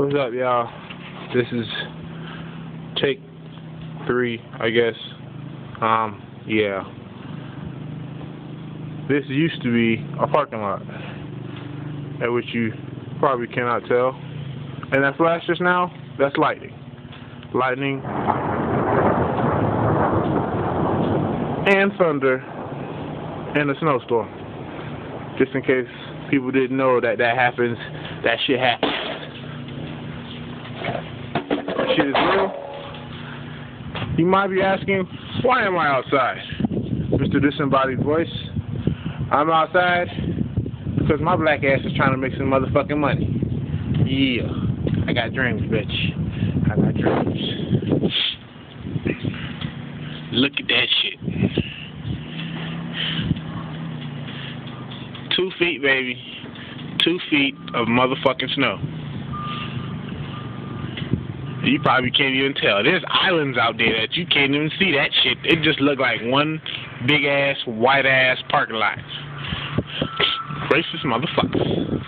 What's up, y'all? This is take 3, I guess. Yeah. This used to be a parking lot, at which you probably cannot tell. And that flash just now, that's lightning. Lightning and thunder and a snowstorm. Just in case people didn't know that happens, that shit happens. Shit is real. You might be asking, why am I outside? Mr. Disembodied Voice. I'm outside because my black ass is trying to make some motherfucking money. Yeah. I got dreams, bitch. I got dreams. Look at that shit. 2 feet, baby. 2 feet of motherfucking snow. You probably can't even tell. There's islands out there that you can't even see that shit. It just look like one big ass, white ass parking lot. Racist motherfuckers.